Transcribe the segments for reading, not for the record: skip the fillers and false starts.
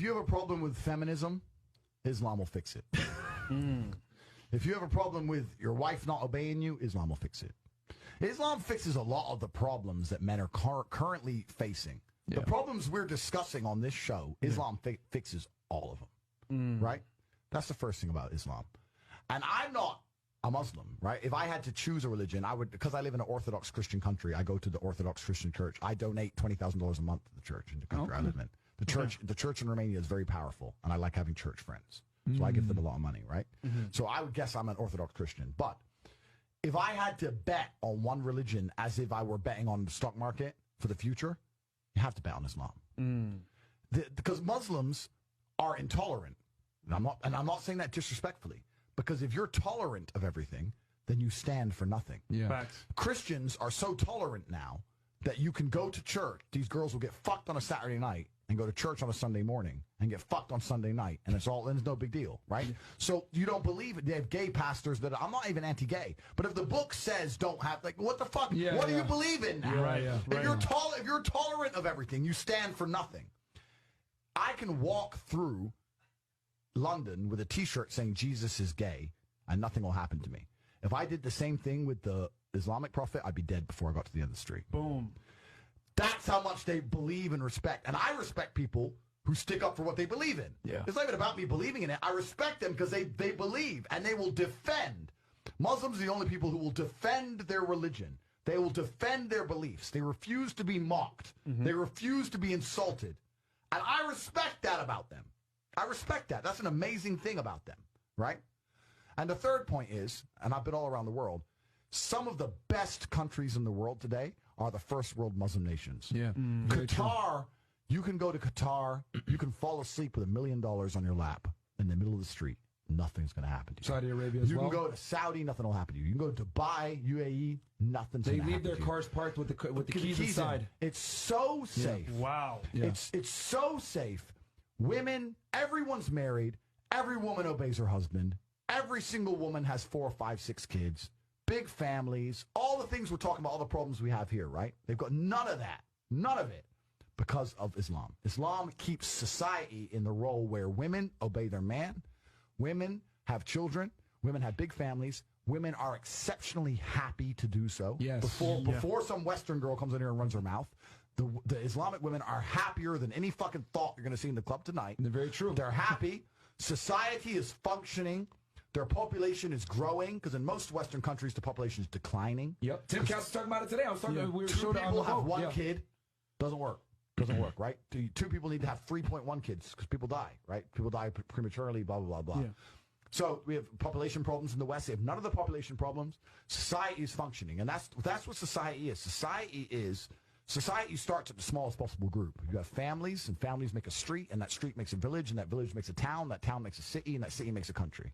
you have a problem with feminism, Islam will fix it. If you have a problem with your wife not obeying you, Islam will fix it. Islam fixes a lot of the problems that men are currently facing. The problems we're discussing on this show, Islam fixes all of them, right? That's the first thing about Islam. And I'm not a Muslim, right? If I had to choose a religion, I would, because I live in an Orthodox Christian country, I go to the Orthodox Christian church. I donate $20,000 a month to the church in the country I live in. The church in Romania is very powerful, and I like having church friends. So I give them a lot of money, right? So I would guess I'm an Orthodox Christian. But if I had to bet on one religion as if I were betting on the stock market for the future, you have to bet on Islam. Because Muslims are intolerant. And I'm not saying that disrespectfully. Because if you're tolerant of everything, then you stand for nothing. Facts. Christians are so tolerant now that you can go to church. These girls will get fucked on a Saturday night and go to church on a Sunday morning and get fucked on Sunday night, and it's no big deal, right? So you don't believe it. They have gay pastors that I'm not even anti-gay, but if the book says don't have, like, what the fuck? What do you believe in now? If you're tolerant of everything, you stand for nothing. I can walk through London with a T-shirt saying Jesus is gay, and nothing will happen to me. If I did the same thing with the Islamic prophet, I'd be dead before I got to the end of the street. Boom. That's how much they believe and respect. And I respect people who stick up for what they believe in. It's not even about me believing in it. I respect them because they believe, and they will defend. Muslims are the only people who will defend their religion. They will defend their beliefs. They refuse to be mocked. They refuse to be insulted. And I respect that about them. I respect that. That's an amazing thing about them, right? And the third point is, and I've been all around the world, some of the best countries in the world today are the first world Muslim nations. Qatar, you can go to Qatar, you can fall asleep with $1 million on your lap in the middle of the street. Nothing's going to happen to you. Saudi Arabia as well. You can go to Saudi, nothing will happen to you. You can go to Dubai, UAE, nothing's going to happen to you. They leave their cars parked with the keys inside. It's so safe. Wow. It's so safe. Women, everyone's married. Every woman obeys her husband. Every single woman has 4, 5, 6 kids. Big families. All the things we're talking about, all the problems we have here, right? They've got none of that. None of it. Because of Islam. Islam keeps society in the role where women obey their man. Women have children. Women have big families. Women are exceptionally happy to do so. Before some Western girl comes in here and runs her mouth, the Islamic women are happier than any fucking thought you're going to see in the club tonight. They're very true. They're happy. Society is functioning. Their population is growing, because in most Western countries, the population is declining. Tim Cass was talking about it today. I was talking about Two people have one kid. Doesn't work. Doesn't work, right? 2 people need to have 3.1 kids, because people die, right? People die prematurely, blah, blah, blah, blah. So we have population problems in the West. They have none of the population problems. Society is functioning, and that's what society is. Society starts at the smallest possible group. You have families, and families make a street, and that street makes a village, and that village makes a town, that town makes a city, and that city makes a country.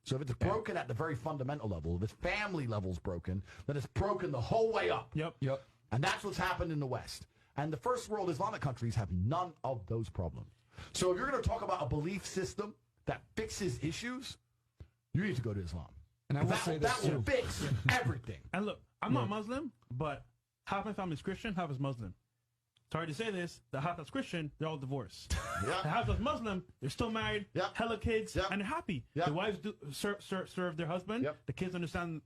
So if it's broken at the very fundamental level, if its family level's broken, then it's broken the whole way up. And that's what's happened in the West. And the first world Islamic countries have none of those problems. So if you're going to talk about a belief system that fixes issues, you need to go to Islam. And I will say this that will fix everything. And look, I'm not Muslim, but half my family's Christian, half is Muslim. Sorry to say this, the half that's Christian, they're all divorced. The half that's Muslim, they're still married, hella kids, and they're happy. The wives do serve their husband. The kids understand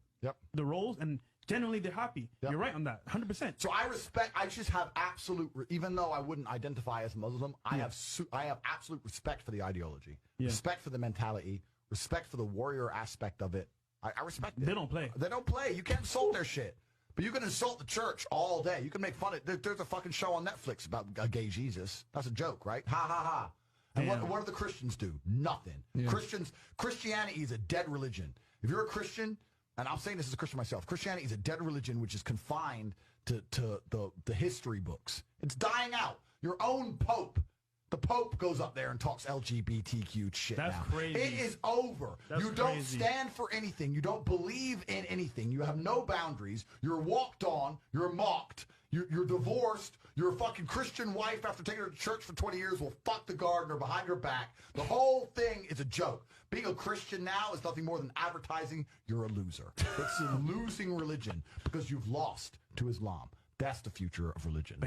the roles, and generally they're happy. You're right on that, 100%. So I just have absolute, even though I wouldn't identify as Muslim, I have absolute respect for the ideology, respect for the mentality, respect for the warrior aspect of it. I respect it. They don't play. They don't play. You can't insult their shit. But you can insult the church all day. You can make fun of it. There's a fucking show on Netflix about a gay Jesus. That's a joke, right? Ha, ha, ha. And what do the Christians do? Nothing. Christianity is a dead religion. If you're a Christian, and I'm saying this as a Christian myself, Christianity is a dead religion which is confined to the history books. It's dying out. Your own Pope. The Pope goes up there and talks LGBTQ shit. That's crazy. It is over. You don't stand for anything. You don't believe in anything. You have no boundaries. You're walked on. You're mocked. You're divorced. Your fucking Christian wife, after taking her to church for 20 years, will fuck the gardener behind your back. The whole thing is a joke. Being a Christian now is nothing more than advertising you're a loser. It's a losing religion because you've lost to Islam. That's the future of religion.